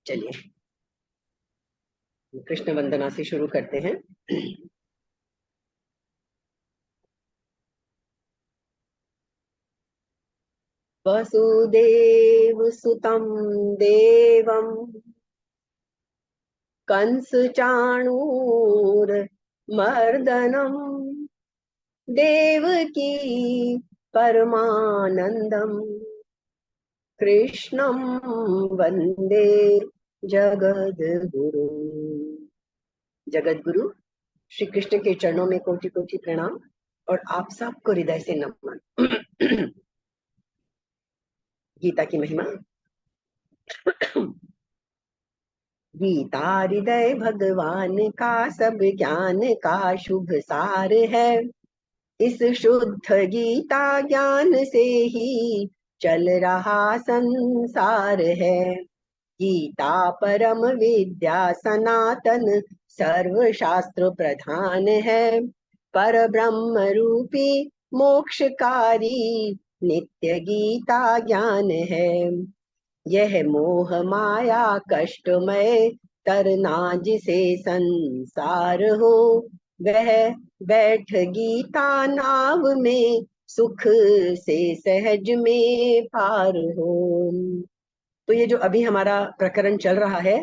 चलिए कृष्ण वंदना से शुरू करते हैं। वसुदेव सुतं देवं कंस चाणूर मर्दनम देवकी परमानंदम कृष्णं वंदे जगद्गुरु। जगद्गुरु श्री कृष्ण के चरणों में कोटि कोटि प्रणाम और आप सबको हृदय से नमन। गीता की महिमा। गीता हृदय भगवान का सब ज्ञान का शुभ सार है। इस शुद्ध गीता ज्ञान से ही चल रहा संसार है। गीता परम विद्या सनातन सर्व शास्त्र प्रधान है। पर ब्रह्म रूपी मोक्षकारी नित्य गीता ज्ञान है। यह मोह माया कष्टमय तरना जिसे संसार हो, वह बैठ गीता नाव में सुख से सहज में पार हो। तो ये जो अभी हमारा प्रकरण चल रहा है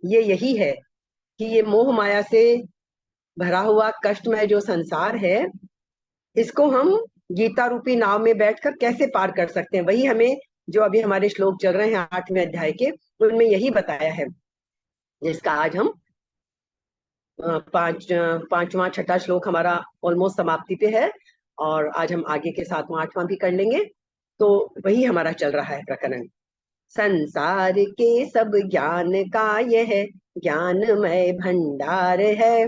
ये यही है कि ये मोह माया से भरा हुआ कष्टमय जो संसार है इसको हम गीता रूपी नाव में बैठकर कैसे पार कर सकते हैं। वही हमें जो अभी हमारे श्लोक चल रहे हैं 8वें अध्याय के उनमें यही बताया है, जिसका आज हम पांचवा छठा श्लोक हमारा ऑलमोस्ट समाप्ति पे है और आज हम आगे के 7वां 8वां भी कर लेंगे। तो वही हमारा चल रहा है प्रकरण। संसार के सब ज्ञान का यह ज्ञानमय भंडार है।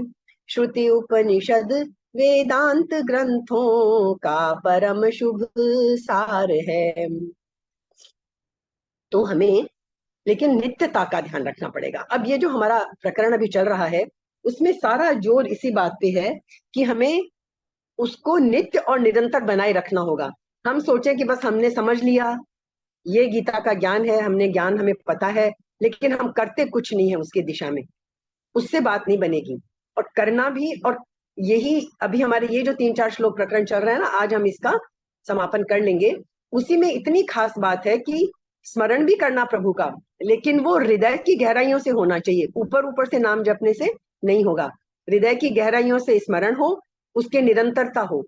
श्रुति उपनिषद वेदांत ग्रंथों का परम शुभ सार है। तो हमें लेकिन नित्यता का ध्यान रखना पड़ेगा। अब ये जो हमारा प्रकरण अभी चल रहा है उसमें सारा जोर इसी बात पे है कि हमें उसको नित्य और निरंतर बनाए रखना होगा। हम सोचें कि बस हमने समझ लिया, ये गीता का ज्ञान है, हमने ज्ञान हमें पता है, लेकिन हम करते कुछ नहीं है उसकी दिशा में, उससे बात नहीं बनेगी। और करना भी, और यही अभी हमारे ये जो 3-4 श्लोक प्रकरण चल रहा है ना, आज हम इसका समापन कर लेंगे। उसी में इतनी खास बात है कि स्मरण भी करना प्रभु का, लेकिन वो हृदय की गहराइयों से होना चाहिए, ऊपर ऊपर से नाम जपने से नहीं होगा। हृदय की गहराइयों से स्मरण हो, उसके निरंतरता हो,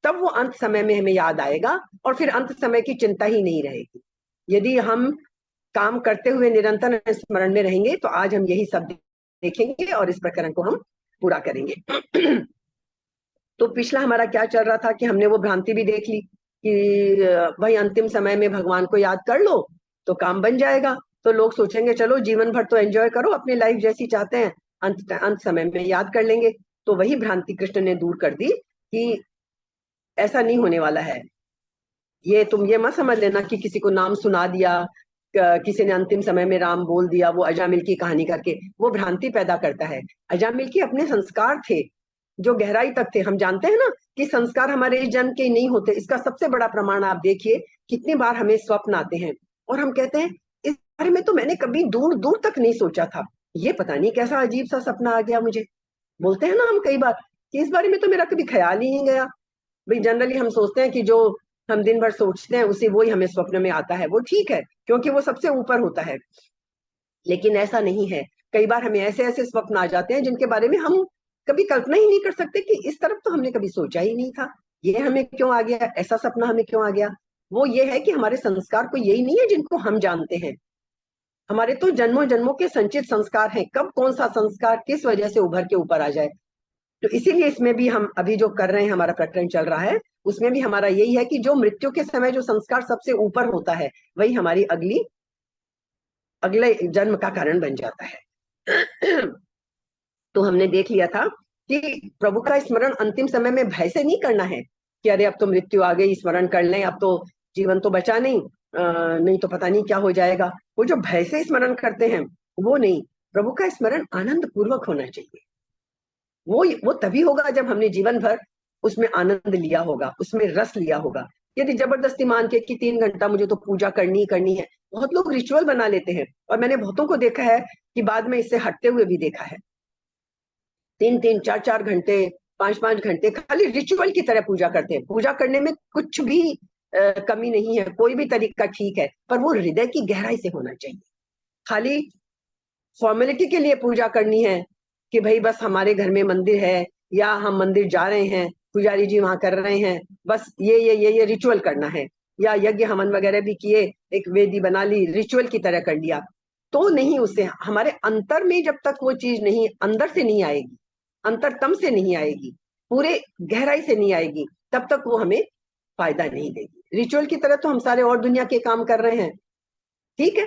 तब वो अंत समय में हमें याद आएगा और फिर अंत समय की चिंता ही नहीं रहेगी। यदि हम काम करते हुए निरंतर स्मरण में रहेंगे तो आज हम यही सब देखेंगे और इस प्रकरण को हम पूरा करेंगे। तो पिछला हमारा क्या चल रहा था कि हमने वो भ्रांति भी देख ली कि भाई अंतिम समय में भगवान को याद कर लो तो काम बन जाएगा। तो लोग सोचेंगे चलो जीवन भर तो एंजॉय करो, अपनी लाइफ जैसी चाहते हैं, अंत समय में याद कर लेंगे। तो वही भ्रांति कृष्ण ने दूर कर दी कि ऐसा नहीं होने वाला है। ये तुम ये मत समझ लेना कि किसी को नाम सुना दिया, किसी ने अंतिम समय में राम बोल दिया वो अजामिल की कहानी करके, वो भ्रांति पैदा करता है। अजामिल के अपने संस्कार थे जो गहराई तक थे। हम जानते हैं ना कि संस्कार हमारे इस जन्म के नहीं होते। इसका सबसे बड़ा प्रमाण आप देखिए, कितनी बार हमें स्वप्न आते हैं और हम कहते हैं इस बारे में तो मैंने कभी दूर दूर तक नहीं सोचा था, ये पता नहीं कैसा अजीब सा सपना आ गया मुझे। बोलते हैं ना हम कई बार कि इस बारे में तो मेरा कभी ख्याल ही नहीं गया। भाई जनरली हम सोचते हैं कि जो हम दिन भर सोचते हैं उसी वही हमें स्वप्न में आता है, वो ठीक है क्योंकि वो सबसे ऊपर होता है, लेकिन ऐसा नहीं है। कई बार हमें ऐसे ऐसे स्वप्न आ जाते हैं जिनके बारे में हम कभी कल्पना ही नहीं कर सकते कि इस तरफ तो हमने कभी सोचा ही नहीं था, ये हमें क्यों आ गया, ऐसा सपना हमें क्यों आ गया। वो ये है कि हमारे संस्कार को यही नहीं है जिनको हम जानते हैं। हमारे तो जन्मों जन्मों के संचित संस्कार हैं, कब कौन सा संस्कार किस वजह से उभर के ऊपर आ जाए। तो इसीलिए इसमें भी हम अभी जो कर रहे हैं, हमारा प्रकरण चल रहा है, उसमें भी हमारा यही है कि जो मृत्यु के समय जो संस्कार सबसे ऊपर होता है वही हमारी अगले जन्म का कारण बन जाता है। तो हमने देख लिया था कि प्रभु का स्मरण अंतिम समय में भय से नहीं करना है कि अरे अब तो मृत्यु आ गई, स्मरण कर लें, अब तो जीवन तो बचा नहीं, नहीं तो पता नहीं क्या हो जाएगा। वो जो भय से स्मरण करते हैं वो नहीं, प्रभु का स्मरण आनंद पूर्वक होना चाहिए। वो तभी होगा जब हमने जीवन भर उसमें आनंद लिया होगा, उसमें रस लिया होगा। यदि जबरदस्ती मान के कि 3 घंटा मुझे तो पूजा करनी ही करनी है, बहुत लोग रिचुअल बना लेते हैं और मैंने बहुतों को देखा है कि बाद में इससे हटते हुए भी देखा है। 3-3, 4-4 घंटे, 5-5 घंटे खाली रिचुअल की तरह पूजा करते हैं। पूजा करने में कुछ भी कमी नहीं है, कोई भी तरीका ठीक है, पर वो हृदय की गहराई से होना चाहिए। खाली फॉर्मेलिटी के लिए पूजा करनी है कि भाई बस हमारे घर में मंदिर है या हम मंदिर जा रहे हैं, पुजारी जी वहां कर रहे हैं, बस ये रिचुअल करना है, या यज्ञ हवन वगैरह भी किए, एक वेदी बना ली, रिचुअल की तरह कर लिया, तो नहीं। उससे हमारे अंतर में जब तक वो चीज नहीं अंदर से नहीं आएगी, अंतरतम से नहीं आएगी, पूरे गहराई से नहीं आएगी, तब तक वो हमें फायदा नहीं देगी। रिचुअल की तरह तो हम सारे और दुनिया के काम कर रहे हैं, ठीक है,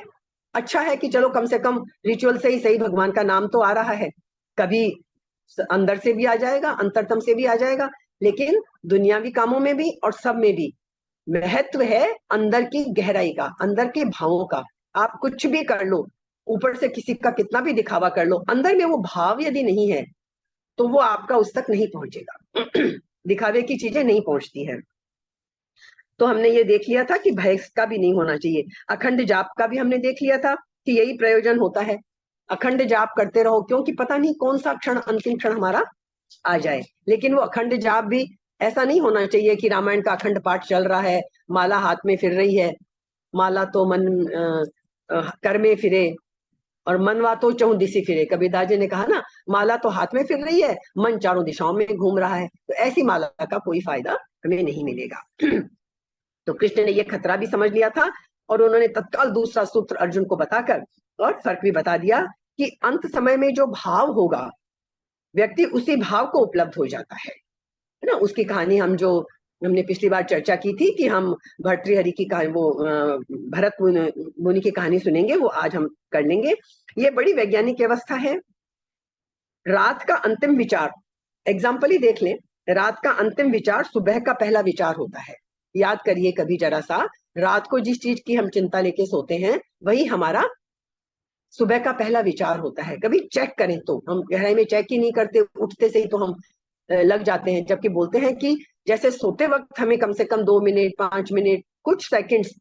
अच्छा है कि चलो कम से कम रिचुअल से ही सही भगवान का नाम तो आ रहा है, कभी अंदर से भी आ जाएगा, अंतरतम से भी आ जाएगा, लेकिन दुनियावी कामों में भी और सब में भी महत्व है अंदर की गहराई का, अंदर के भावों का। आप कुछ भी कर लो, ऊपर से किसी का कितना भी दिखावा कर लो, अंदर में वो भाव यदि नहीं है तो वो आपका उस तक नहीं पहुंचेगा। दिखावे की चीजें नहीं पहुंचती है। तो हमने ये देख लिया था कि भय का भी नहीं होना चाहिए। अखंड जाप का भी हमने देख लिया था कि यही प्रयोजन होता है, अखंड जाप करते रहो, क्योंकि पता नहीं कौन सा क्षण अंतिम क्षण हमारा आ जाए। लेकिन वो अखंड जाप भी ऐसा नहीं होना चाहिए कि रामायण का अखंड पाठ चल रहा है, माला हाथ में फिर रही है, माला तो मन कर में फिरे और मनवा तो चहुं दिशि फिरे। कबीरदास जी ने कहा ना, माला तो हाथ में फिर रही है, मन चारों दिशाओं में घूम रहा है, तो ऐसी माला का कोई फायदा हमें नहीं मिलेगा। तो कृष्ण ने ये खतरा भी समझ लिया था और उन्होंने तत्काल दूसरा सूत्र अर्जुन को बताकर और फर्क भी बता दिया कि अंत समय में जो भाव होगा, व्यक्ति उसी भाव को उपलब्ध हो जाता है ना। उसकी कहानी हमने पिछली बार चर्चा की थी कि हम भर्तृहरि की कहानी, वो भरत मुनि की कहानी सुनेंगे, वो आज हम कर लेंगे। ये बड़ी वैज्ञानिक व्यवस्था है। रात का अंतिम विचार, एग्जाम्पल ही देख लें, रात का अंतिम विचार सुबह का पहला विचार होता है। याद करिए कभी जरा सा, रात को जिस चीज की हम चिंता लेके सोते हैं वही हमारा सुबह का पहला विचार होता है। कभी चेक करें तो, हम गहराई में चेक ही नहीं करते, उठते से ही तो हम लग जाते हैं। जबकि बोलते हैं कि जैसे सोते वक्त हमें कम से कम 2 मिनट, 5 मिनट, कुछ सेकंड्स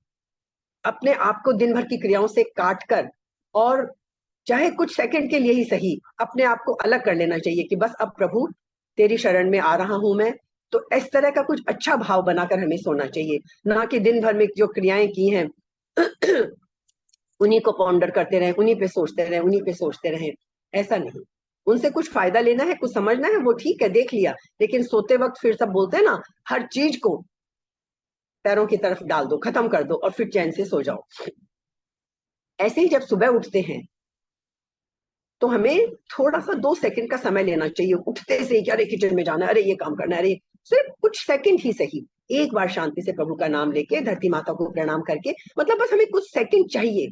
अपने आप को दिन भर की क्रियाओं से काट कर, और चाहे कुछ सेकंड के लिए ही सही, अपने आप को अलग कर लेना चाहिए कि बस अब प्रभु तेरी शरण में आ रहा हूं मैं। तो इस तरह का कुछ अच्छा भाव बनाकर हमें सोना चाहिए, ना कि दिन भर में जो क्रियाएं की हैं उन्हीं को पॉन्डर करते रहे, उन्हीं पे सोचते रहे, उन्हीं पे सोचते रहे। ऐसा नहीं, उनसे कुछ फायदा लेना है, कुछ समझना है, वो ठीक है, देख लिया, लेकिन सोते वक्त फिर सब बोलते हैं ना, हर चीज को पैरों की तरफ डाल दो, खत्म कर दो और फिर चैन से सो जाओ। ऐसे ही जब सुबह उठते हैं तो हमें थोड़ा सा 2 सेकंड का समय लेना चाहिए। उठते से ही अरे किचन में जाना है, अरे ये काम करना है, अरे सिर्फ कुछ सेकंड ही सही, एक बार शांति से प्रभु का नाम लेके, धरती माता को प्रणाम करके, मतलब बस हमें कुछ सेकंड चाहिए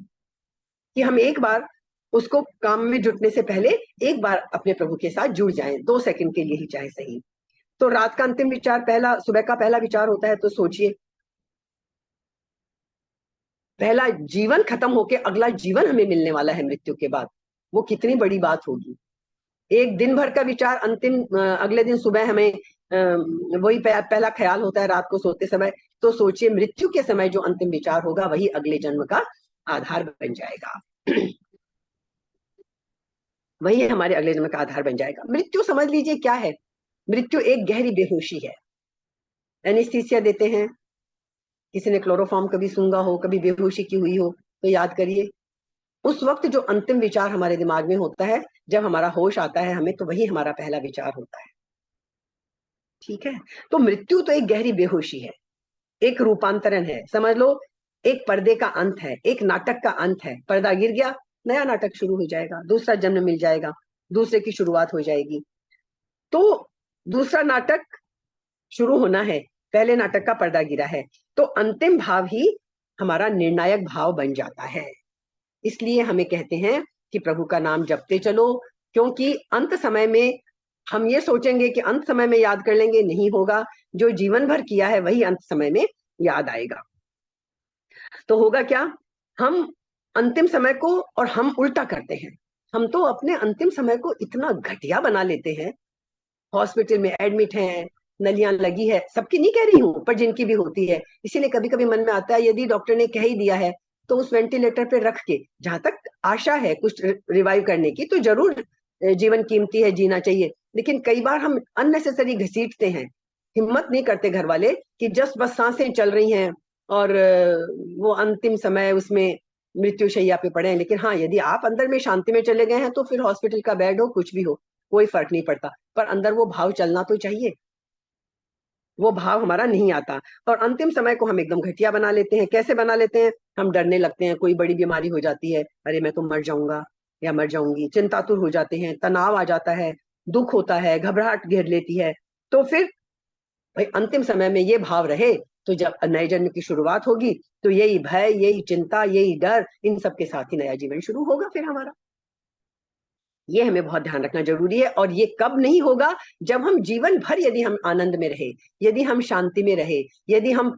कि हम एक बार उसको काम में जुटने से पहले एक बार अपने प्रभु के साथ जुड़ जाएं, 2 सेकंड के लिए ही चाहे सही। तो रात का अंतिम विचार पहला, सुबह का पहला विचार होता है। तो सोचिए, पहला जीवन खत्म होके अगला जीवन हमें मिलने वाला है मृत्यु के बाद, वो कितनी बड़ी बात होगी। एक दिन भर का विचार अंतिम, अगले दिन सुबह हमें वही पहला ख्याल होता है रात को सोते समय। तो सोचिए, मृत्यु के समय जो अंतिम विचार होगा वही अगले जन्म का आधार बन जाएगा। वही हमारे अगले जन्म का आधार बन जाएगा। मृत्यु समझ लीजिए क्या है, मृत्यु एक गहरी बेहोशी है। एनेस्थीसिया देते हैं, किसी ने क्लोरोफॉर्म कभी सूंघा हो, कभी बेहोशी की हुई हो तो याद करिए, उस वक्त जो अंतिम विचार हमारे दिमाग में होता है, जब हमारा होश आता है हमें, तो वही हमारा पहला विचार होता है। ठीक है, तो मृत्यु तो एक गहरी बेहोशी है, एक रूपांतरण है, समझ लो एक पर्दे का अंत है, एक नाटक का अंत है। पर्दा गिर गया, नया नाटक शुरू हो जाएगा, दूसरा जन्म मिल जाएगा, दूसरे की शुरुआत हो जाएगी। तो दूसरा नाटक शुरू होना है, पहले नाटक का पर्दा गिरा है, तो अंतिम भाव ही हमारा निर्णायक भाव बन जाता है। इसलिए हमें कहते हैं कि प्रभु का नाम जपते चलो, क्योंकि अंत समय में हम ये सोचेंगे कि अंत समय में याद कर लेंगे, नहीं होगा। जो जीवन भर किया है वही अंत समय में याद आएगा। तो होगा क्या, हम अंतिम समय को और हम उल्टा करते हैं। हम तो अपने अंतिम समय को इतना घटिया बना लेते हैं, हॉस्पिटल में एडमिट हैं, नलियां लगी है, सबकी नहीं कह रही हूं, पर जिनकी भी होती है। इसीलिए कभी कभी मन में आता है, यदि डॉक्टर ने कह ही दिया है तो उस वेंटिलेटर पे रख के, जहां तक आशा है कुछ रिवाइव करने की, तो जरूर जीवन कीमती है, जीना चाहिए। लेकिन कई बार हम अननेसेसरी घसीटते हैं, हिम्मत नहीं करते घर वाले कि जस्ट बस सांसें चल रही हैं और वो अंतिम समय उसमें मृत्यु शैया पे पड़े हैं। लेकिन हाँ, यदि आप अंदर में शांति में चले गए हैं तो फिर हॉस्पिटल का बेड हो, कुछ भी हो, कोई फर्क नहीं पड़ता, पर अंदर वो भाव चलना तो चाहिए। वो भाव हमारा नहीं आता, और अंतिम समय को हम एकदम घटिया बना लेते हैं। कैसे बना लेते हैं? हम डरने लगते हैं, कोई बड़ी बीमारी हो जाती है, अरे मैं तो मर जाऊंगा या मर जाऊंगी, चिंतातुर हो जाते हैं, तनाव आ जाता है, दुख होता है, घबराहट घेर लेती है। तो फिर भाई अंतिम समय में ये भाव रहे, तो जब नए जन्म की शुरुआत होगी तो यही भय, यही चिंता, यही डर, इन सब के साथ ही नया जीवन शुरू होगा फिर हमारा। ये हमें बहुत ध्यान रखना जरूरी है। और ये कब नहीं होगा? जब हम जीवन भर यदि हम आनंद में रहे, यदि हम शांति में रहे, यदि हम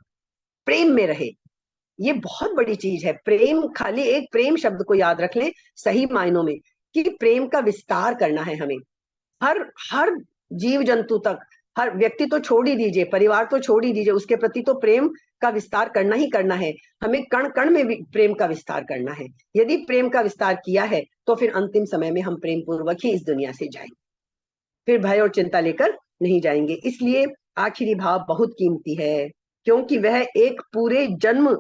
प्रेम में रहे। ये बहुत बड़ी चीज है प्रेम। खाली एक प्रेम शब्द को याद रख लें सही मायनों में, कि प्रेम का विस्तार करना है हमें, हर हर जीव जंतु तक, हर व्यक्ति तो छोड़ ही दीजिए, परिवार तो छोड़ ही दीजिए, उसके प्रति तो प्रेम का विस्तार करना ही करना है। हमें कण कण में भी प्रेम का विस्तार करना है। यदि प्रेम का विस्तार किया है तो फिर अंतिम समय में हम प्रेम पूर्वक ही इस दुनिया से जाएंगे, फिर भय और चिंता लेकर नहीं जाएंगे। इसलिए आखिरी भाव बहुत कीमती है, क्योंकि वह एक पूरे जन्म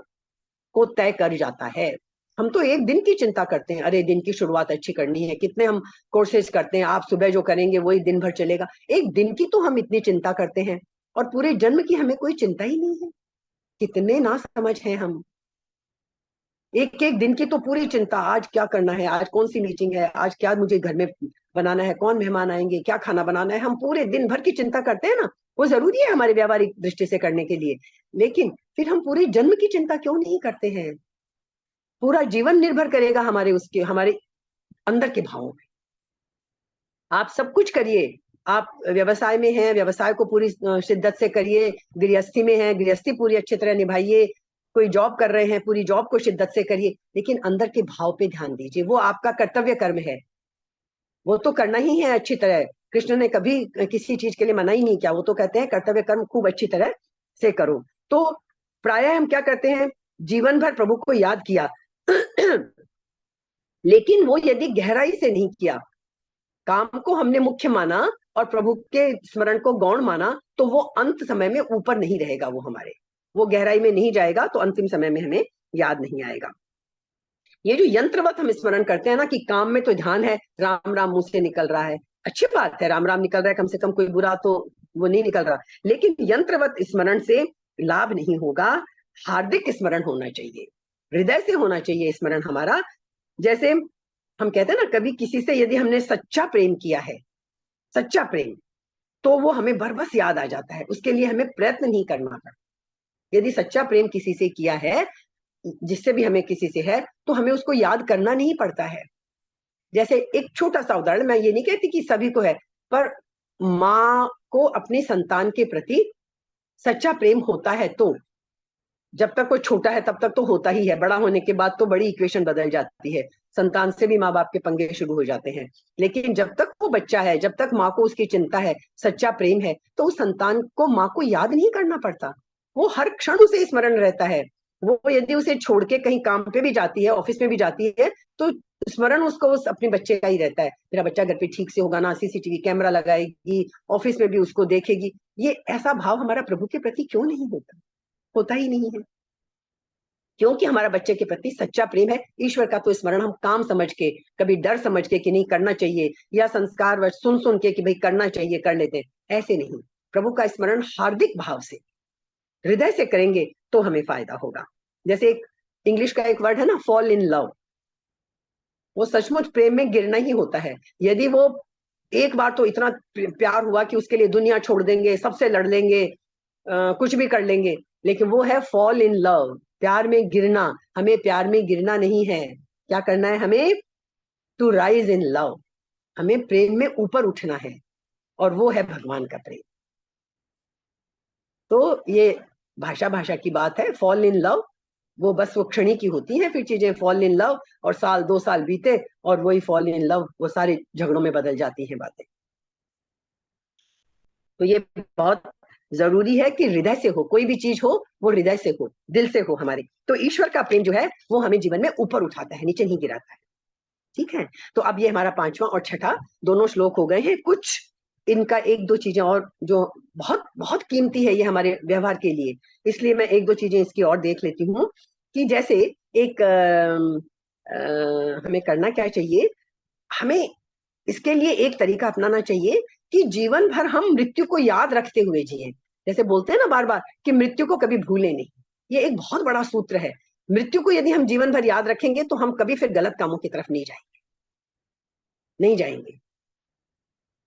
को तय कर जाता है। हम तो एक दिन की चिंता करते हैं, अरे दिन की शुरुआत अच्छी करनी है, कितने हम कोशिश करते हैं, आप सुबह जो करेंगे वही दिन भर चलेगा। एक दिन की तो हम इतनी चिंता करते हैं, और पूरे जन्म की हमें कोई चिंता ही नहीं है। कितने ना समझ हैं हम। एक एक दिन की तो पूरी चिंता, आज क्या करना है, आज कौन सी मीटिंग है, आज क्या मुझे घर में बनाना है, कौन मेहमान आएंगे, क्या खाना बनाना है, हम पूरे दिन भर की चिंता करते हैं ना। वो जरूरी है हमारे व्यावहारिक दृष्टि से करने के लिए, लेकिन फिर हम पूरे जन्म की चिंता क्यों नहीं करते हैं? पूरा जीवन निर्भर करेगा हमारे उसके, हमारे अंदर के भावों पे। आप सब कुछ करिए, आप व्यवसाय में हैं, व्यवसाय को पूरी शिद्दत से करिए, गृहस्थी में हैं, गृहस्थी पूरी अच्छी तरह निभाइए, कोई जॉब कर रहे हैं, पूरी जॉब को शिद्दत से करिए, लेकिन अंदर के भाव पे ध्यान दीजिए। वो आपका कर्तव्य कर्म है, वो तो करना ही है अच्छी तरह। कृष्ण ने कभी किसी चीज के लिए मना ही नहीं किया, वो तो कहते हैं कर्तव्य कर्म खूब अच्छी तरह से करो। तो प्रायः हम क्या करते हैं, जीवन भर प्रभु को याद किया लेकिन वो यदि गहराई से नहीं किया, काम को हमने मुख्य माना और प्रभु के स्मरण को गौण माना, तो वो अंत समय में ऊपर नहीं रहेगा, वो हमारे, वो गहराई में नहीं जाएगा, तो अंतिम समय में हमें याद नहीं आएगा। ये जो यंत्रवत हम स्मरण करते हैं ना, कि काम में तो ध्यान है, राम राम मुंह से निकल रहा है, अच्छी बात है, राम राम निकल रहा है, कम से कम कोई बुरा तो वो नहीं निकल रहा, लेकिन यंत्रवत स्मरण से लाभ नहीं होगा। हार्दिक स्मरण होना चाहिए, हृदय से होना चाहिए स्मरण हमारा। जैसे हम कहते हैं ना, कभी किसी से यदि हमने सच्चा प्रेम किया है, सच्चा प्रेम, तो वो हमें बरबस याद आ जाता है, उसके लिए हमें प्रयत्न नहीं करना पड़ता। यदि सच्चा प्रेम किसी से किया है, जिससे भी हमें किसी से है, तो हमें उसको याद करना नहीं पड़ता है। जैसे एक छोटा सा उदाहरण, मैं ये नहीं कहती कि सभी को है, पर माँ को अपनी संतान के प्रति सच्चा प्रेम होता है, तो जब तक वो छोटा है तब तक तो होता ही है, बड़ा होने के बाद तो बड़ी इक्वेशन बदल जाती है, संतान से भी माँ बाप के पंगे शुरू हो जाते हैं। लेकिन जब तक वो बच्चा है, जब तक माँ को उसकी चिंता है, सच्चा प्रेम है, तो उस संतान को माँ को याद नहीं करना पड़ता, वो हर क्षण उसे स्मरण रहता है। वो यदि उसे छोड़ के कहीं काम पे भी जाती है, ऑफिस में भी जाती है, तो स्मरण उसको उस अपने बच्चे का ही रहता है, मेरा बच्चा घर पे ठीक से होगा ना, सीसीटीवी कैमरा लगाएगी, ऑफिस में भी उसको देखेगी। ये ऐसा भाव हमारा प्रभु के प्रति क्यों नहीं होता? होता ही नहीं है, क्योंकि हमारा बच्चे के प्रति सच्चा प्रेम है। ईश्वर का तो स्मरण हम काम समझ के, कभी डर समझ के कि नहीं करना चाहिए, या संस्कार व सुन सुन के कि भाई करना चाहिए, कर लेते हैं, ऐसे नहीं। प्रभु का स्मरण हार्दिक भाव से, हृदय से करेंगे तो हमें फायदा होगा। जैसे एक इंग्लिश का एक वर्ड है ना, फॉल इन लव, वो सचमुच प्रेम में गिरना ही होता है। यदि वो एक बार तो इतना प्यार हुआ कि उसके लिए दुनिया छोड़ देंगे, सबसे लड़ लेंगे, कुछ भी कर लेंगे, लेकिन वो है फॉल इन लव, प्यार में गिरना। हमें प्यार में गिरना नहीं है, क्या करना है हमें? टू राइज इन लव, हमें प्रेम में ऊपर उठना है, और वो है भगवान का प्रेम। तो ये भाषा भाषा की बात है, फॉल इन लव वो बस वो क्षणी की होती है, फिर चीजें फॉल इन लव, और साल 2 साल बीते और वही फॉल इन लव, वो सारे झगड़ों में बदल जाती हैं बातें। तो ये बहुत जरूरी है कि हृदय से हो, कोई भी चीज हो वो हृदय से हो, दिल से हो हमारे, तो ईश्वर का प्रेम जो है वो हमें जीवन में ऊपर उठाता है, नीचे नहीं गिराता है। ठीक है, तो अब ये हमारा 5वां और 6ठा दोनों श्लोक हो गए हैं। कुछ इनका एक दो चीजें और जो बहुत बहुत कीमती है ये हमारे व्यवहार के लिए, इसलिए मैं एक दो चीजें इसकी और देख लेती हूँ कि जैसे एक हमें करना क्या चाहिए, हमें इसके लिए एक तरीका अपनाना चाहिए कि जीवन भर हम मृत्यु को याद रखते हुए जिए। जैसे बोलते हैं ना बार बार कि मृत्यु को कभी भूले नहीं, ये एक बहुत बड़ा सूत्र है। मृत्यु को यदि हम जीवन भर याद रखेंगे तो हम कभी फिर गलत कामों की तरफ नहीं जाएंगे, नहीं जाएंगे।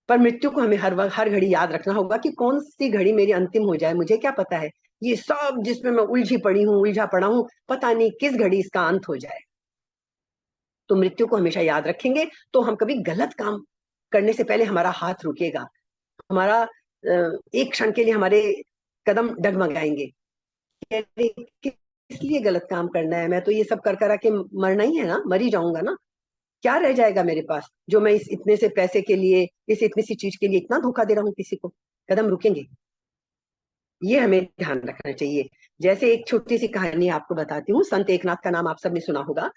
पर मृत्यु को हमें हर वक्त हर घड़ी याद रखना होगा कि कौन सी घड़ी मेरी अंतिम हो जाए, मुझे क्या पता है। ये सब जिसमें मैं उलझी पड़ी हूँ, उलझा पड़ा हूँ, पता नहीं किस घड़ी इसका अंत हो जाए। तो मृत्यु को हमेशा याद रखेंगे तो हम कभी गलत काम करने से पहले हमारा हाथ रुकेगा, हमारा एक क्षण के लिए हमारे कदम डगमगाएंगे, किस लिए गलत काम करना है, मैं तो ये सब कर करा के मरना ही है ना, मर ही जाऊंगा ना, क्या रह जाएगा मेरे पास जो मैं इस इतने से पैसे के लिए, इस इतनी सी चीज के लिए इतना धोखा दे रहा हूँ किसी को। कदम रुकेंगे, ये हमें ध्यान रखना चाहिए। जैसे एक छोटी सी कहानी आपको बताती हूँ, संत एकनाथ का नाम आप सबने सुना होगा।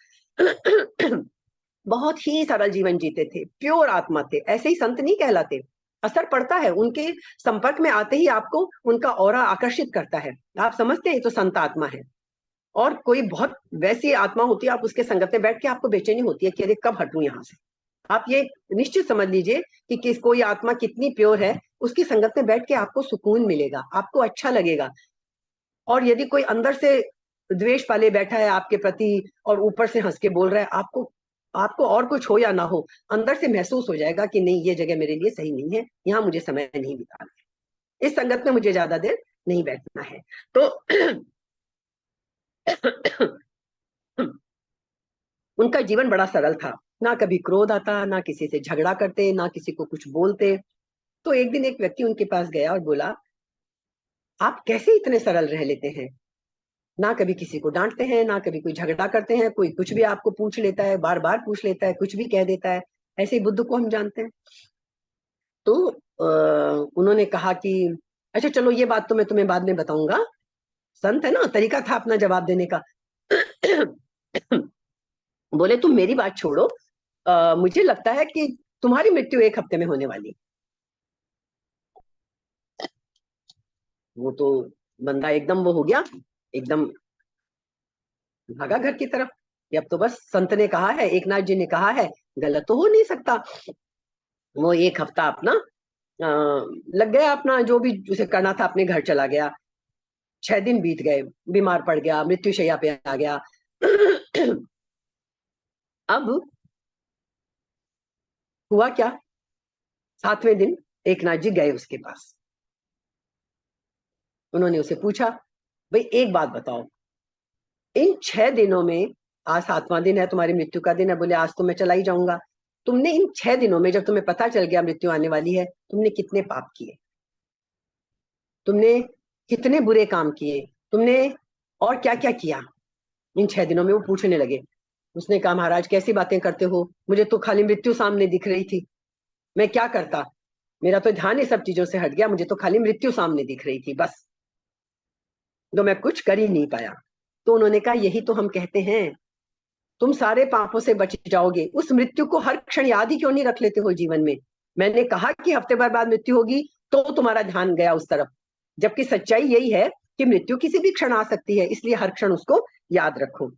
बहुत ही सरल जीवन जीते थे, प्योर आत्मा थे, ऐसे ही संत नहीं कहलाते। असर पड़ता है उनके संपर्क में आते ही, आपको उनका ऑरा आकर्षित करता है, आप समझते हैं तो संत आत्मा है। और कोई बहुत वैसी आत्मा होती है, आप उसके संगत में बैठ के आपको बेचैनी होती है कि अरे कब हटूं यहाँ से। आप ये निश्चित समझ लीजिए कि कोई आत्मा कितनी प्योर है, उसकी संगत में बैठ के आपको सुकून मिलेगा, आपको अच्छा लगेगा। और यदि कोई अंदर से द्वेष पाले बैठा है आपके प्रति और ऊपर से हंस के बोल रहा है, आपको आपको और कुछ हो या ना हो, अंदर से महसूस हो जाएगा कि नहीं, ये जगह मेरे लिए सही नहीं है, यहाँ मुझे समय नहीं बिताना है, इस संगत में मुझे ज्यादा देर नहीं बैठना है। तो उनका जीवन बड़ा सरल था, ना कभी क्रोध आता, ना किसी से झगड़ा करते, ना किसी को कुछ बोलते। तो एक दिन एक व्यक्ति उनके पास गया और बोला, आप कैसे इतने सरल रह लेते हैं, ना कभी किसी को डांटते हैं, ना कभी कोई झगड़ा करते हैं, कोई कुछ भी आपको पूछ लेता है, बार बार पूछ लेता है, कुछ भी कह देता है, ऐसे ही बुद्ध को हम जानते हैं। तो उन्होंने कहा कि अच्छा चलो, ये बात तो मैं तुम्हें बाद में बताऊंगा। संत है ना, तरीका था अपना जवाब देने का। बोले तुम मेरी बात छोड़ो, मुझे लगता है कि तुम्हारी मृत्यु 1 हफ्ते में होने वाली। वो तो बंदा एकदम वो हो गया, एकदम भागा घर की तरफ। अब तो बस संत ने कहा है, एकनाथ जी ने कहा है, गलत तो हो नहीं सकता। वो 1 हफ्ता अपना लग गया, अपना जो भी उसे करना था, अपने घर चला गया। 6 दिन बीत गए, बीमार पड़ गया, मृत्युशैया पे आ गया। अब हुआ क्या, 7वें दिन एकनाथ जी गए उसके पास। उन्होंने उसे पूछा, भाई एक बात बताओ, इन 6 दिनों में, आज 7वां दिन है, तुम्हारी मृत्यु का दिन है, बोले आज तो मैं चला ही जाऊंगा, तुमने इन 6 दिनों में, जब तुम्हें पता चल गया मृत्यु आने वाली है, तुमने कितने पाप किए, तुमने कितने बुरे काम किए, तुमने और क्या क्या किया इन 6 दिनों में। वो पूछने लगे। उसने कहा, महाराज कैसी बातें करते हो, मुझे तो खाली मृत्यु सामने दिख रही थी, मैं क्या करता, मेरा तो ध्यान ये सब चीजों से हट गया, मुझे तो खाली मृत्यु सामने दिख रही थी बस, तो मैं कुछ कर ही नहीं पाया। तो उन्होंने कहा, यही तो हम कहते हैं, तुम सारे पापों से बच जाओगे, उस मृत्यु को हर क्षण याद ही क्यों नहीं रख लेते हो जीवन में। मैंने कहा कि हफ्ते भर बाद मृत्यु होगी, तो तुम्हारा ध्यान गया उस तरफ, जबकि सच्चाई यही है कि मृत्यु किसी भी क्षण आ सकती है, इसलिए हर क्षण उसको याद रखो।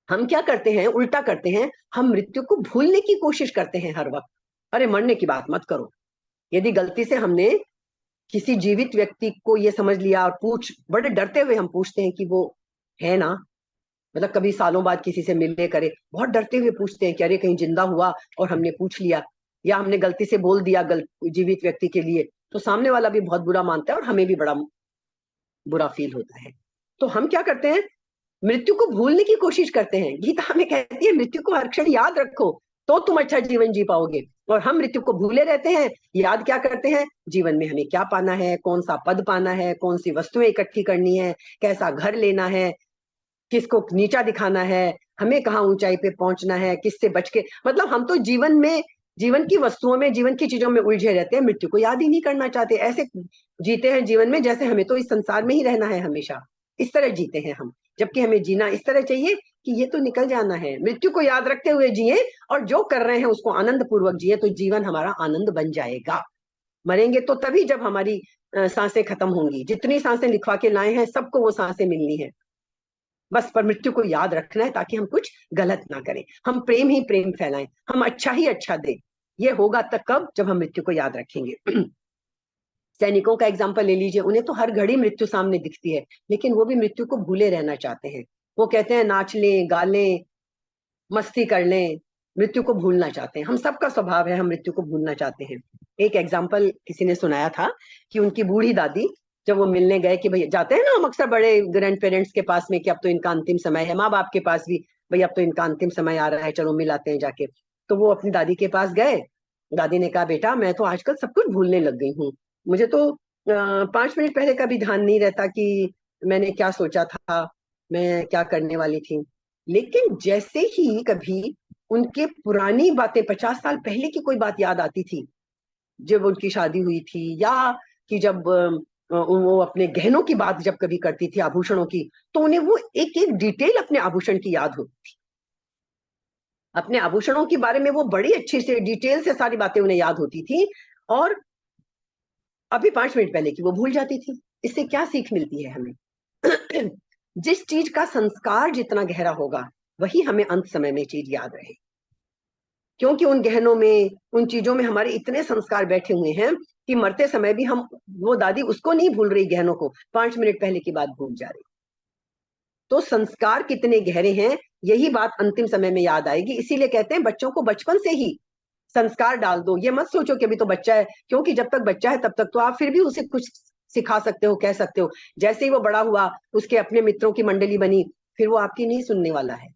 हम क्या करते हैं, उल्टा करते हैं, हम मृत्यु को भूलने की कोशिश करते हैं हर वक्त। अरे मरने की बात मत करो। यदि गलती से हमने किसी जीवित व्यक्ति को ये समझ लिया और बड़े डरते हुए हम पूछते हैं कि वो है ना, मतलब कभी सालों बाद किसी से मिलने करे, बहुत डरते हुए पूछते हैं कि अरे कहीं जिंदा हुआ और हमने पूछ लिया, या हमने गलती से बोल दिया जीवित व्यक्ति के लिए, तो सामने वाला भी बहुत बुरा मानता है और हमें भी बड़ा बुरा फील होता है। तो हम क्या करते हैं, मृत्यु को भूलने की कोशिश करते हैं। गीता हमें कहती है, मृत्यु को हर क्षण याद रखो, तो तुम अच्छा जीवन जी पाओगे। और हम मृत्यु को भूले रहते हैं, याद क्या करते हैं, जीवन में हमें क्या पाना है, कौन सा पद पाना है, कौन सी वस्तुएं इकट्ठी करनी है, कैसा घर लेना है, किसको नीचा दिखाना है, हमें कहाँ ऊंचाई पे पहुंचना है, किससे बच के, मतलब हम तो जीवन में, जीवन की वस्तुओं में, जीवन की चीजों में उलझे रहते हैं, मृत्यु को याद ही नहीं करना चाहते। ऐसे जीते हैं जीवन में जैसे हमें तो इस संसार में ही रहना है हमेशा। इस तरह जीते हैं हम, जबकि हमें जीना इस तरह चाहिए कि ये तो निकल जाना है, मृत्यु को याद रखते हुए जिए और जो कर रहे हैं उसको आनंद पूर्वक जिए, तो जीवन हमारा आनंद बन जाएगा। मरेंगे तो तभी जब हमारी सांसें खत्म होंगी, जितनी सांसें लिखवा के लाए हैं सबको वो सांसें मिलनी है, बस पर मृत्यु को याद रखना है ताकि हम कुछ गलत ना करें, हम प्रेम ही प्रेम फैलाएं, हम अच्छा ही अच्छा दें। ये होगा तब कब, जब हम मृत्यु को याद रखेंगे। सैनिकों का एग्जाम्पल ले लीजिए, उन्हें तो हर घड़ी मृत्यु सामने दिखती है, लेकिन वो भी मृत्यु को भूले रहना चाहते हैं। वो कहते हैं नाच लें, गा लें, मस्ती कर लें, मृत्यु को भूलना चाहते हैं। हम सबका स्वभाव है, हम मृत्यु को भूलना चाहते हैं। एक एग्जाम्पल किसी ने सुनाया था कि उनकी बूढ़ी दादी, जब वो मिलने गए कि भाई जाते हैं ना हम अक्सर बड़े ग्रैंड पेरेंट्स के पास में कि अब तो इनका अंतिम समय है, माँ बाप के पास भी, भाई अब तो इनका अंतिम समय आ रहा है, चलो मिल आते हैं जाके। तो वो अपनी दादी के पास गए। दादी ने कहा बेटा मैं तो आजकल सब कुछ भूलने लग गई हूँ, मुझे तो 5 मिनट पहले का भी ध्यान नहीं रहता कि मैंने क्या सोचा था, मैं क्या करने वाली थी। लेकिन जैसे ही कभी उनके पुरानी बातें, 50 साल पहले की कोई बात याद आती थी, जब उनकी शादी हुई थी, या कि जब वो अपने गहनों की बात जब कभी करती थी, आभूषणों की, तो उन्हें वो एक एक डिटेल अपने आभूषण की याद होती थी। अपने आभूषणों के बारे में वो बड़ी अच्छी से डिटेल से सारी बातें उन्हें याद होती थी, और अभी 5 मिनट पहले की वो भूल जाती थी। इससे क्या सीख मिलती है हमें? जिस चीज का संस्कार जितना गहरा होगा, वही हमें अंत समय में चीज याद रहे, क्योंकि उन गहनों में, उन चीजों में हमारे इतने संस्कार बैठे हुए हैं कि मरते समय भी हम, वो दादी उसको नहीं भूल रही, गहनों को 5 मिनट पहले की बात भूल जा रही। तो संस्कार कितने गहरे हैं, यही बात अंतिम समय में याद आएगी। इसीलिए कहते हैं बच्चों को बचपन से ही संस्कार डाल दो। ये मत सोचो कि अभी तो बच्चा है, क्योंकि जब तक बच्चा है तब तक तो आप फिर भी उसे कुछ सिखा सकते हो, कह सकते हो। जैसे ही वो बड़ा हुआ, उसके अपने मित्रों की मंडली बनी, फिर वो आपकी नहीं सुनने वाला है,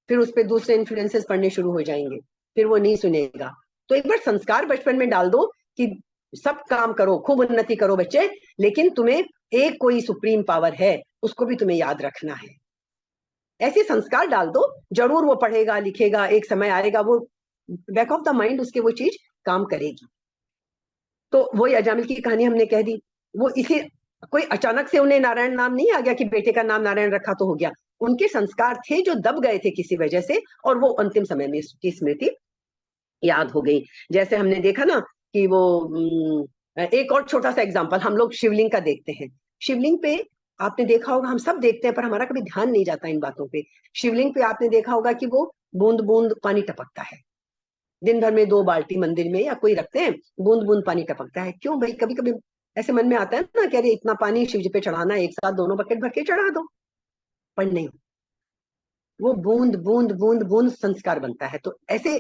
फिर उस पर दूसरे इन्फ्लुएंसेस पढ़ने शुरू हो जाएंगे, फिर वो नहीं सुनेगा। तो एक बार संस्कार बचपन में डाल दो कि सब काम करो, खूब उन्नति करो बच्चे, लेकिन तुम्हें एक कोई सुप्रीम पावर है, उसको भी तुम्हें याद रखना है। ऐसे संस्कार डाल दो, जरूर वो पढ़ेगा लिखेगा, एक समय आएगा वो बैक ऑफ द माइंड उसके वो चीज काम करेगी। तो वही अजामिल की कहानी हमने कह दी। वो इसी, कोई अचानक से उन्हें नारायण नाम नहीं आ गया कि बेटे का नाम नारायण रखा तो हो गया। उनके संस्कार थे जो दब गए थे किसी वजह से, और वो अंतिम समय में उसकी स्मृति याद हो गई। जैसे हमने देखा ना कि वो एक और छोटा सा एग्जांपल हम लोग शिवलिंग का देखते हैं। शिवलिंग पे आपने देखा होगा, हम सब देखते हैं पर हमारा कभी ध्यान नहीं जाता इन बातों पे। शिवलिंग पे आपने देखा होगा कि वो बूंद बूंद पानी टपकता है। दिन भर में 2 बाल्टी मंदिर में या कोई रखते हैं, बूंद बूंद पानी टपकता है। क्यों भाई? कभी कभी ऐसे मन में आता है ना कि अरे इतना पानी शिव जी पे चढ़ाना है, एक साथ दोनों बकेट भर के चढ़ा दो। पर नहीं, वो बूंद बूंद बूंद बूंद संस्कार बनता है। तो ऐसे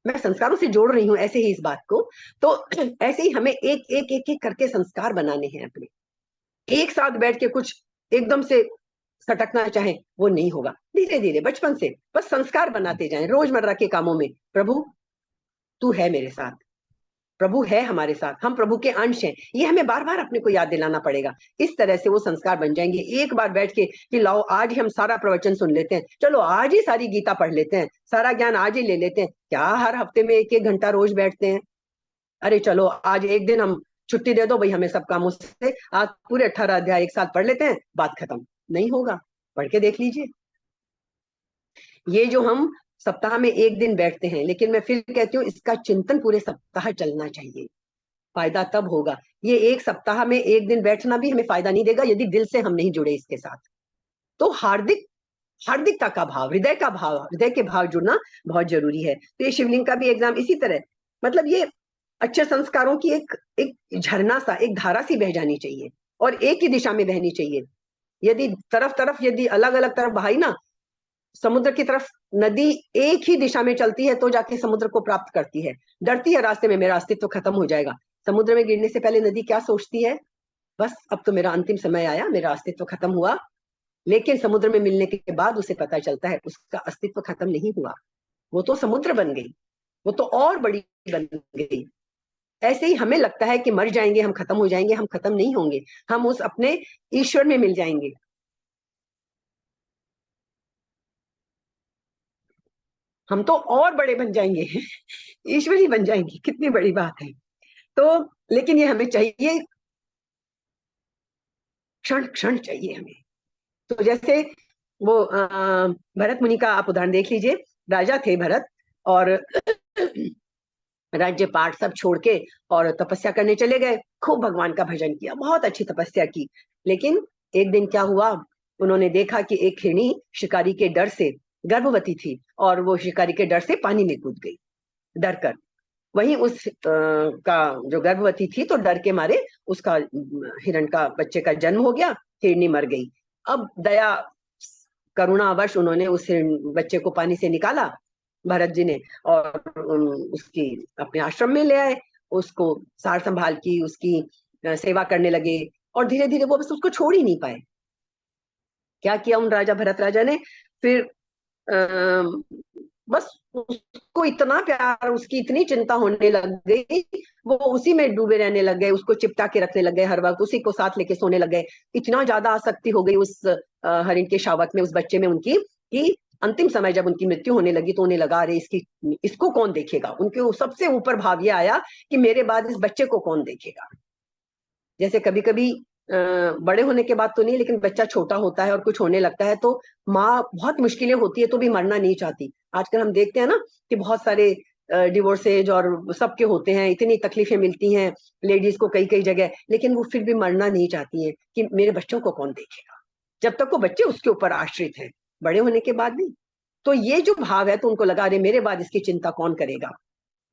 मैं संस्कारों से जोड़ रही हूँ ऐसे ही इस बात को। तो ऐसे ही हमें एक एक एक एक करके संस्कार बनाने हैं अपने। एक साथ बैठ के कुछ एकदम से सटकना चाहे वो नहीं होगा, धीरे धीरे बचपन से बस संस्कार बनाते जाएं रोजमर्रा के कामों में। प्रभु तू है मेरे साथ, प्रभु है हमारे साथ, हम प्रभु के अंश हैं, ये हमें बार बार अपने को याद दिलाना पड़ेगा। इस तरह से वो संस्कार बन जाएंगे। एक बार बैठ के कि लाओ आज ही हम सारा प्रवचन सुन लेते हैं, चलो आज ही सारी गीता पढ़ लेते हैं, सारा ज्ञान आज ही ले लेते हैं। क्या हर हफ्ते में एक एक घंटा रोज बैठते हैं? अरे चलो आज एक दिन हम छुट्टी दे दो भाई हमें सब कामों से, आज पूरे 18 अध्याय एक साथ पढ़ लेते हैं, बात खत्म। नहीं होगा, पढ़ के देख लीजिए। ये जो हम सप्ताह में एक दिन बैठते हैं, लेकिन मैं फिर कहती हूँ इसका चिंतन पूरे सप्ताह चलना चाहिए, फायदा तब होगा। ये एक सप्ताह में एक दिन बैठना भी हमें फायदा नहीं देगा यदि दिल से हम नहीं जुड़े इसके साथ। तो हार्दिकता का भाव, हृदय का भाव, हृदय के भाव जुड़ना बहुत जरूरी है। तो ये शिवलिंग का भी एग्जाम इसी तरह, मतलब ये अच्छे संस्कारों की एक एक झरना सा, एक धारा सी बह जानी चाहिए, और एक ही दिशा में बहनी चाहिए। यदि तरफ तरफ, यदि अलग अलग तरफ बहाई ना, समुद्र की तरफ नदी एक ही दिशा में चलती है तो जाके समुद्र को प्राप्त करती है। डरती है रास्ते में मेरा अस्तित्व खत्म हो जाएगा। समुद्र में गिरने से पहले नदी क्या सोचती है? बस अब तो मेरा अंतिम समय आया, मेरा अस्तित्व खत्म हुआ। लेकिन समुद्र में मिलने के बाद उसे पता चलता है उसका अस्तित्व खत्म नहीं हुआ, वो तो समुद्र बन गई, वो तो और बड़ी बन गई। ऐसे ही हमें लगता है कि मर जाएंगे, हम खत्म हो जाएंगे, हम खत्म नहीं होंगे, हम उस अपने ईश्वर में मिल जाएंगे। हम तो और बड़े बन जाएंगे, ईश्वर ही बन जाएंगे, कितनी बड़ी बात है। तो लेकिन ये हमें चाहिए, क्षण क्षण चाहिए हमें, तो जैसे वो भरत मुनि का आप उदाहरण देख लीजिए। राजा थे भरत, और राज्य पाठ सब छोड़ के और तपस्या करने चले गए। खूब भगवान का भजन किया, बहुत अच्छी तपस्या की। लेकिन एक दिन क्या हुआ, उन्होंने देखा कि एक हिरणी शिकारी के डर से, गर्भवती थी, और वो शिकारी के डर से पानी में कूद गई, डर कर। वहीं उस का जो गर्भवती थी, तो डर के मारे उसका हिरण का बच्चे का जन्म हो गया, हिरणी मर गई। अब दया करुणावश उन्होंने उस बच्चे को पानी से निकाला, भरत जी ने, और उसकी अपने आश्रम में ले आए। उसको सार संभाल की, उसकी सेवा करने लगे, और धीरे धीरे वो बस उसको छोड़ ही नहीं पाए। क्या किया उन राजा भरत राजा ने, फिर बस उसको इतना प्यार, उसकी इतनी चिंता होने लग गई, वो उसी में डूबे रहने लग गए, उसको चिपटा के रखने लग गए, हर वक्त उसी को साथ लेके सोने लग गए। इतना ज्यादा आसक्ति हो गई उस हरिण के शावक में, उस बच्चे में उनकी, कि अंतिम समय जब उनकी मृत्यु होने लगी तो उन्हें लगा, अरे इसको कौन देखेगा। उनके सबसे ऊपर भाव ये आया कि मेरे बाद इस बच्चे को कौन देखेगा। जैसे कभी कभी बड़े होने के बाद तो नहीं, लेकिन बच्चा छोटा होता है और कुछ होने लगता है, तो माँ बहुत मुश्किलें होती है तो भी मरना नहीं चाहती। आजकल हम देखते हैं ना कि बहुत सारे डिवोर्सेज और सबके होते हैं, इतनी तकलीफें मिलती हैं लेडीज को कई कई जगह, लेकिन वो फिर भी मरना नहीं चाहती हैं कि मेरे बच्चों को कौन देखेगा, जब तक वो बच्चे उसके ऊपर आश्रित हैं। बड़े होने के बाद भी तो ये जो भाव है, तो उनको लगा, अरे मेरे बाद इसकी चिंता कौन करेगा।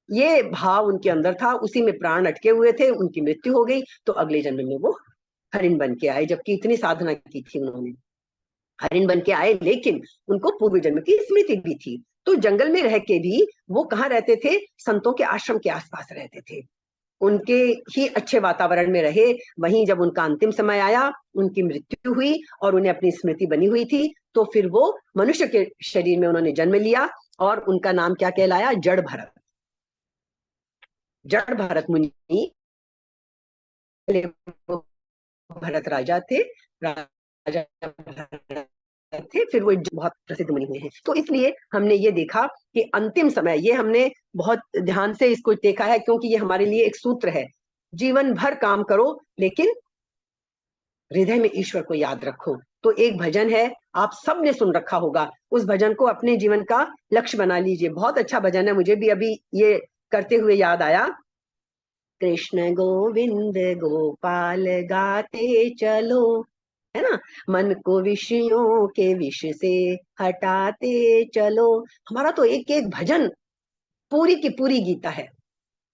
ये भाव उनके अंदर था, उसी में प्राण अटके हुए थे, उनकी मृत्यु हो गई, तो अगले जन्म में वो हरिण बन के आए, जबकि इतनी साधना की थी उन्होंने। हरिण बन के आए, लेकिन उनको पूर्व जन्म की स्मृति भी थी। तो जंगल में रह के भी वो कहाँ रहते थे, संतों के आश्रम के आसपास रहते थे, उनके ही अच्छे वातावरण में रहे। वहीं जब उनका अंतिम समय आया, उनकी मृत्यु हुई और उन्हें अपनी स्मृति बनी हुई थी, तो फिर वो मनुष्य के शरीर में उन्होंने जन्म लिया, और उनका नाम क्या कहलाया, जड़ भरत। जड़ भरत मुनि, भरत राजा थे, राजा भरत थे, फिर वो बहुत प्रसिद्ध मुनि हुए हैं। तो इसलिए हमने ये देखा कि अंतिम समय, ये हमने बहुत ध्यान से इसको देखा है, क्योंकि ये हमारे लिए एक सूत्र है। जीवन भर काम करो, लेकिन हृदय में ईश्वर को याद रखो। तो एक भजन है, आप सबने सुन रखा होगा, उस भजन को अपने जीवन का लक्ष्य बना लीजिए। बहुत अच्छा भजन है, मुझे भी अभी ये करते हुए याद आया। कृष्ण गोविंद गोपाल गाते चलो, है ना, मन को विषयों के विष से हटाते चलो। हमारा तो एक एक भजन पूरी की पूरी गीता है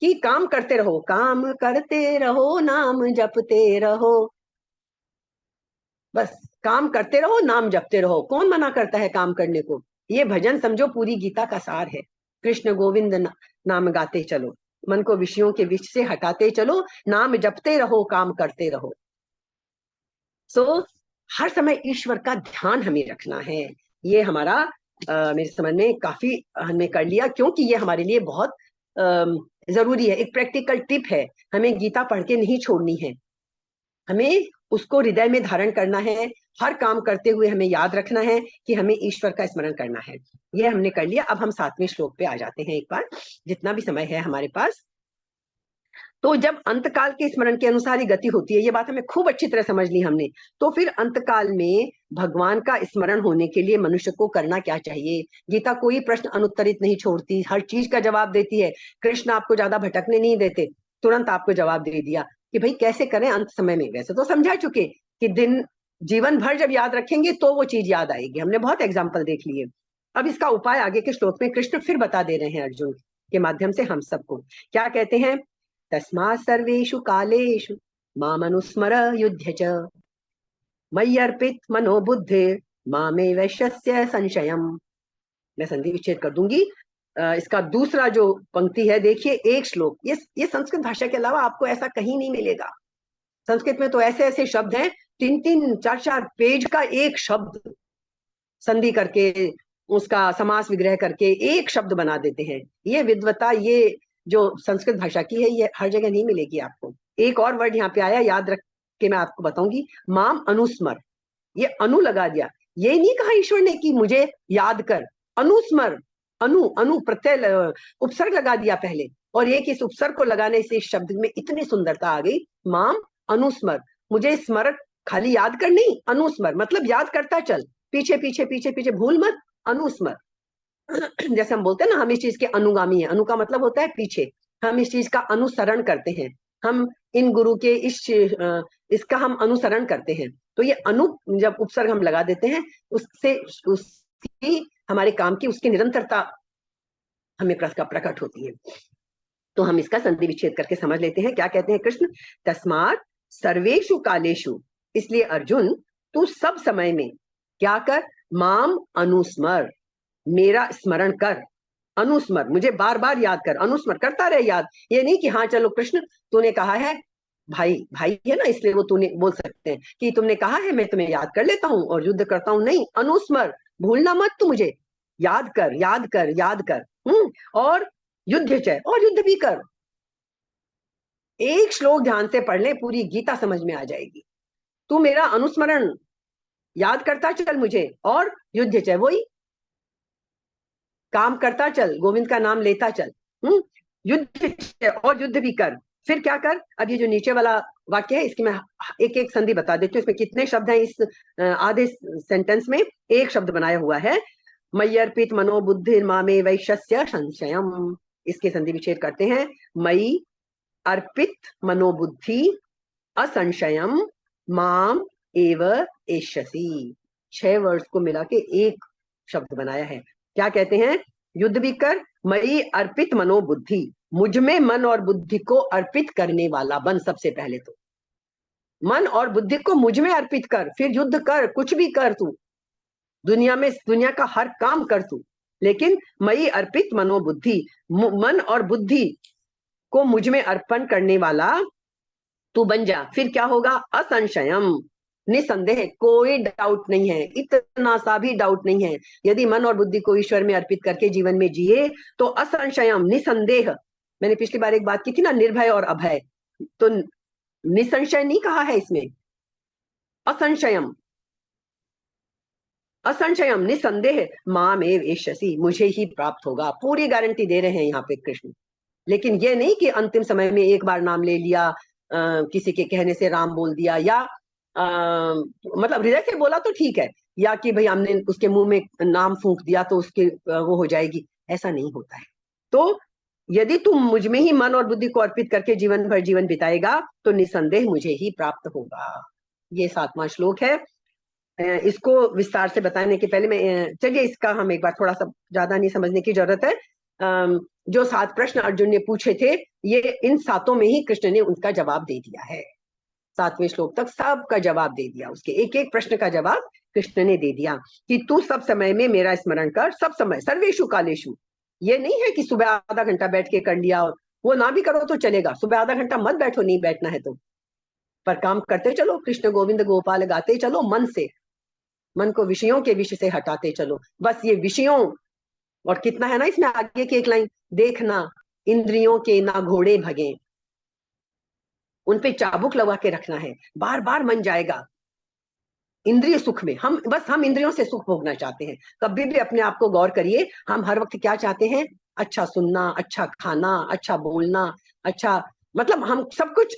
कि काम करते रहो, काम करते रहो, नाम जपते रहो। बस काम करते रहो, नाम जपते रहो। कौन मना करता है काम करने को। ये भजन समझो पूरी गीता का सार है। कृष्ण गोविंद नाम गाते चलो, मन को विषयों के विष से हटाते चलो, नाम जपते रहो, काम करते रहो। सो हर समय ईश्वर का ध्यान हमें रखना है। ये हमारा मेरे समझ में काफी हमने कर लिया, क्योंकि ये हमारे लिए बहुत जरूरी है। एक प्रैक्टिकल टिप है, हमें गीता पढ़ के नहीं छोड़नी है, हमें उसको हृदय में धारण करना है। हर काम करते हुए हमें याद रखना है कि हमें ईश्वर का स्मरण करना है। ये हमने कर लिया। अब हम 7वें श्लोक पे आ जाते हैं एक बार, जितना भी समय है हमारे पास। तो जब अंतकाल के स्मरण के अनुसार ही गति होती है, ये बात हमें खूब अच्छी तरह समझ ली हमने। तो फिर अंतकाल में भगवान का स्मरण होने के लिए मनुष्य को करना क्या चाहिए। गीता कोई प्रश्न अनुत्तरित नहीं छोड़ती, हर चीज का जवाब देती है। कृष्ण आपको ज्यादा भटकने नहीं देते, तुरंत आपको जवाब दे दिया कि भाई कैसे करें अंत समय में। वैसे तो समझा चुके कि दिन जीवन भर जब याद रखेंगे तो वो चीज याद आएगी, हमने बहुत एग्जाम्पल देख लिए। अब इसका उपाय आगे के श्लोक में कृष्ण फिर बता दे रहे हैं अर्जुन के माध्यम से हम सबको। क्या कहते हैं, तस्मात् सर्वेषु कालेषु मामनुस्मर युध्य च, मय्यर्पित मनो बुद्धिर मामे वैश्यस्य संशयम्। मैं संधि विच्छेद कर दूंगी। इसका दूसरा जो पंक्ति है, देखिए एक श्लोक, ये संस्कृत भाषा के अलावा आपको ऐसा कहीं नहीं मिलेगा। संस्कृत में तो ऐसे ऐसे शब्द हैं, 3-3 4-4 पेज का एक शब्द संधि करके, उसका समास विग्रह करके एक शब्द बना देते हैं। ये विद्वता, ये जो संस्कृत भाषा की है, ये हर जगह नहीं मिलेगी आपको। एक और वर्ड यहाँ पे आया, याद रख के मैं आपको बताऊंगी, माम अनुस्मर। ये अनु लगा दिया, ये नहीं कहा ईश्वर ने कि मुझे याद कर, अनुस्मर, अनु अनु प्रत्यय उपसर्ग लगा दिया पहले, और एक इस उपसर्ग को लगाने से इस शब्द में इतनी सुंदरता आ गई, माम अनुस्मर, मुझे स्मरण खाली याद कर नहीं, अनुस्मर मतलब याद करता चल, पीछे पीछे पीछे पीछे, भूल मत, अनुस्मर। जैसे हम बोलते हैं ना, हम इस चीज के अनुगामी हैं, अनु का मतलब होता है पीछे, हम इस चीज का अनुसरण करते हैं, हम इन गुरु के इसका हम अनुसरण करते हैं। तो ये अनु जब उपसर्ग हम लगा देते हैं, उससे उसकी हमारे काम की उसकी निरंतरता हमें प्रकट होती है। तो हम इसका संधि विच्छेद करके समझ लेते हैं। क्या कहते हैं कृष्ण? तस्मात् सर्वेषु कालेषु, इसलिए अर्जुन तू सब समय में क्या कर? माम अनुस्मर, मेरा स्मरण कर, अनुस्मर, मुझे बार बार याद कर, अनुस्मर करता रहे याद। ये नहीं कि हाँ चलो कृष्ण तूने कहा है, भाई भाई है ना, इसलिए वो तूने बोल सकते हैं कि तुमने कहा है मैं तुम्हें याद कर लेता हूँ और युद्ध करता हूँ, नहीं, अनुस्मर, भूलना मत तू मुझे, याद कर याद कर याद कर। और युद्ध चय, और युद्ध भी कर। एक श्लोक ध्यान से पढ़ ले, पूरी गीता समझ में आ जाएगी। तू मेरा अनुस्मरण याद करता चल मुझे, और युद्ध चय, वही काम करता चल, गोविंद का नाम लेता चल। युद्ध और युद्ध भी कर। फिर क्या कर? अब ये जो नीचे वाला वाक्य है, इसकी मैं एक एक संधि बता देती हूँ। इसमें कितने शब्द हैं? इस आधे सेंटेंस में एक शब्द बनाया हुआ है, मयि अर्पित मनोबुद्धि मामे वैश्य संशयम। इसके संधि विच्छेद करते हैं, मयि अर्पित मनोबुद्धि असंशयम माम एव एष्यसि। 6 वर्ड्स को मिला के एक शब्द बनाया है। क्या कहते हैं? युद्ध भी कर, मयि अर्पित मनोबुद्धि, मुझ में मन और बुद्धि को अर्पित करने वाला बन। सबसे पहले तो मन और बुद्धि को मुझ में अर्पित कर, फिर युद्ध कर, कुछ भी कर तू, दुनिया में दुनिया का हर काम कर तू, लेकिन मयि अर्पित मनोबुद्धि, मन और बुद्धि को मुझ में अर्पण करने वाला तू बन जा। फिर क्या होगा? असंशयम, निसंदेह, कोई डाउट नहीं है, इतना सा भी डाउट नहीं है। यदि मन और बुद्धि को ईश्वर में अर्पित करके जीवन में जिए तो असंशयम, निसंदेह। मैंने पिछली बार एक बात की थी ना, निर्भय और अभय, तो निसंशय नहीं कहा है इसमें, असंशयम, असंशयम निसंदेह मामेव एष्यसि, मुझे ही प्राप्त होगा, पूरी गारंटी दे रहे हैं यहाँ पे कृष्ण। लेकिन ये नहीं कि अंतिम समय में एक बार नाम ले लिया, किसी के कहने से राम बोल दिया, या मतलब हृदय से बोला तो ठीक है, या कि भाई हमने उसके मुंह में नाम फूंक दिया तो उसके वो हो जाएगी, ऐसा नहीं होता है। तो यदि तुम मुझ में ही मन और बुद्धि को अर्पित करके जीवन भर जीवन बिताएगा तो निसंदेह मुझे ही प्राप्त होगा। ये 7वां श्लोक है। इसको विस्तार से बताने के पहले मैं चलिए इसका हम एक बार थोड़ा सा, ज्यादा नहीं समझने की जरूरत है। जो 7 प्रश्न अर्जुन ने पूछे थे, ये इन 7 में ही कृष्ण ने उनका जवाब दे दिया है। 7वें श्लोक तक सबका जवाब दे दिया, उसके एक एक प्रश्न का जवाब कृष्ण ने दे दिया कि तू सब समय में मेरा स्मरण कर, सब समय, सर्वेशु कालेशु। ये नहीं है कि सुबह आधा घंटा बैठ के कर लिया, और वो ना भी करो तो चलेगा, सुबह आधा घंटा मत बैठो, नहीं बैठना है तो, पर काम करते चलो, कृष्ण गोविंद गोपाल गाते चलो मन से, मन को विषयों के विषय से हटाते चलो। बस ये विषयों, और कितना है ना इसमें आगे की एक लाइन, देखना इंद्रियों के ना घोड़े भगे, उन पे चाबुक लगा के रखना है, बार बार मन जाएगा इंद्रिय सुख में। हम इंद्रियों से सुख भोगना चाहते हैं। कभी भी अपने आप को गौर करिए, हम हर वक्त क्या चाहते हैं? अच्छा सुनना, अच्छा खाना, अच्छा बोलना, अच्छा, मतलब हम सब कुछ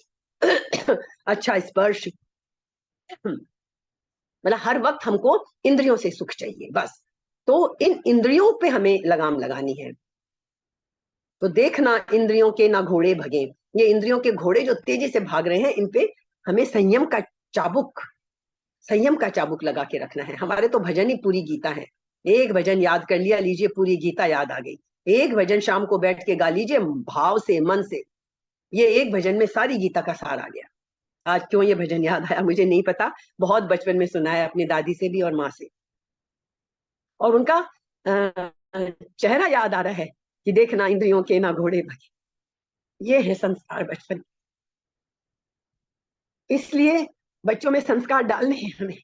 अच्छा स्पर्श, मतलब हर वक्त हमको इंद्रियों से सुख चाहिए बस। तो इन इंद्रियों पे हमें लगाम लगानी है। तो देखना इंद्रियों के ना घोड़े भगे, ये इंद्रियों के घोड़े जो तेजी से भाग रहे हैं, इन पे हमें चाबुक संयम का चाबुक लगा के रखना है। हमारे तो भजन ही पूरी गीता है। एक भजन याद कर लिया, लीजिए पूरी गीता याद आ गई। एक भजन शाम को बैठ के गा लीजिए भाव से, मन से, ये एक भजन में सारी गीता का सार आ गया। आज क्यों ये भजन याद आया मुझे नहीं पता, बहुत बचपन में सुना है अपनी दादी से भी और माँ से, और उनका चेहरा याद आ रहा है कि देखना इंद्रियों के ना घोड़े भगे। ये है संस्कार बचपन, इसलिए बच्चों में संस्कार डालने हैं हमें।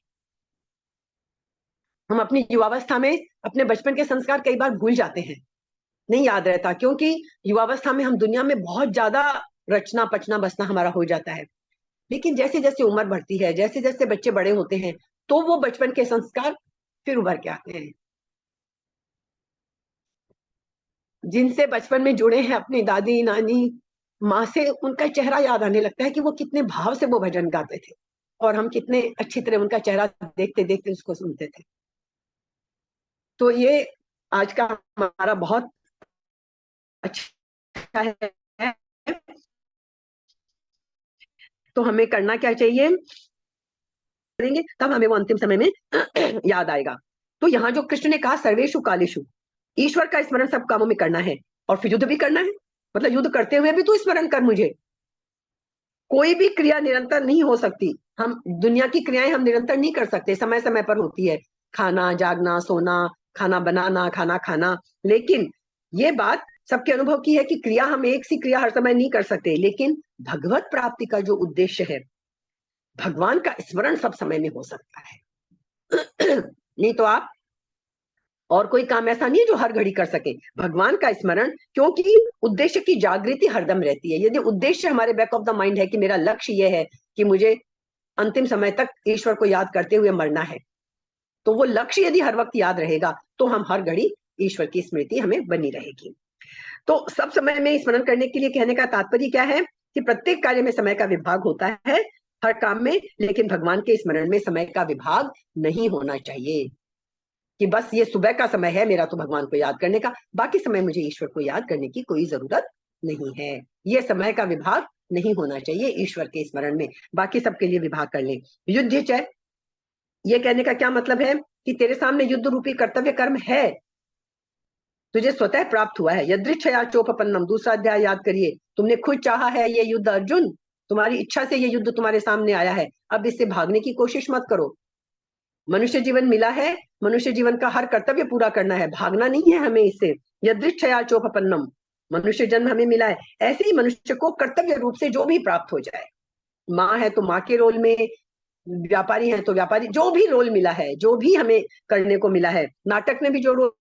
हम अपनी युवावस्था में अपने बचपन के संस्कार कई बार भूल जाते हैं, नहीं याद रहता, क्योंकि युवावस्था में हम दुनिया में बहुत ज्यादा रचना पचना बसना हमारा हो जाता है। लेकिन जैसे जैसे उम्र बढ़ती है, जैसे जैसे बच्चे बड़े होते हैं, तो वो बचपन के संस्कार फिर उभर के आते हैं। जिनसे बचपन में जुड़े हैं अपनी दादी नानी माँ से, उनका चेहरा याद आने लगता है कि वो कितने भाव से वो भजन गाते थे, और हम कितने अच्छी तरह उनका चेहरा देखते देखते उसको सुनते थे। तो ये आज का हमारा बहुत अच्छा है। तो हमें करना क्या चाहिए, करेंगे तब हमें वो अंतिम समय में याद आएगा। तो यहाँ जो कृष्ण ने कहा सर्वेषु कालेषु, ईश्वर का स्मरण सब कामों में करना है, और फिर युद्ध भी करना है, मतलब युद्ध करते हुए भी तू स्मरण कर मुझे। कोई भी क्रिया निरंतर नहीं हो सकती, हम दुनिया की क्रियाएं हम निरंतर नहीं कर सकते, समय समय पर होती है, खाना जागना सोना, खाना बनाना खाना खाना। लेकिन ये बात सबके अनुभव की है कि क्रिया, हम एक सी क्रिया हर समय नहीं कर सकते, लेकिन भगवत प्राप्ति का जो उद्देश्य है, भगवान का स्मरण सब समय में हो सकता है। नहीं तो आप और कोई काम ऐसा नहीं है जो हर घड़ी कर सके भगवान का स्मरण, क्योंकि उद्देश्य की जागृति हरदम रहती है। यदि उद्देश्य हमारे बैक ऑफ द माइंड है कि मेरा लक्ष्य यह है कि मुझे अंतिम समय तक ईश्वर को याद करते हुए मरना है, तो वो लक्ष्य यदि हर वक्त याद रहेगा तो हम हर घड़ी ईश्वर की स्मृति हमें बनी रहेगी। तो सब समय में स्मरण करने के लिए कहने का तात्पर्य क्या है कि प्रत्येक कार्य में समय का विभाग होता है, हर काम में, लेकिन भगवान के स्मरण में समय का विभाग नहीं होना चाहिए कि बस ये सुबह का समय है मेरा तो भगवान को याद करने का, बाकी समय मुझे ईश्वर को याद करने की कोई जरूरत नहीं है। ये समय का विभाग नहीं होना चाहिए ईश्वर के स्मरण में, बाकी सबके लिए विभाग कर ले। युद्ध चय, ये कहने का क्या मतलब है कि तेरे सामने युद्ध रूपी कर्तव्य कर्म है, तुझे स्वतः प्राप्त हुआ है। यदृच्छया चोपपन्नम, दूसरा अध्याय याद करिए, तुमने खुद चाहा है ये युद्ध अर्जुन, तुम्हारी इच्छा से ये युद्ध तुम्हारे सामने आया है, अब इससे भागने की कोशिश मत करो। मनुष्य जीवन मिला है, मनुष्य जीवन का हर कर्तव्य पूरा करना है, भागना नहीं है हमें इससे। यदृच्छया चोपपन्नम, मनुष्य जन्म हमें मिला है, ऐसे ही मनुष्य को कर्तव्य रूप से जो भी प्राप्त हो जाए, माँ है तो माँ के रोल में, व्यापारी है तो व्यापारी, जो भी रोल मिला है, जो भी हमें करने को मिला है, नाटक में भी जो रोल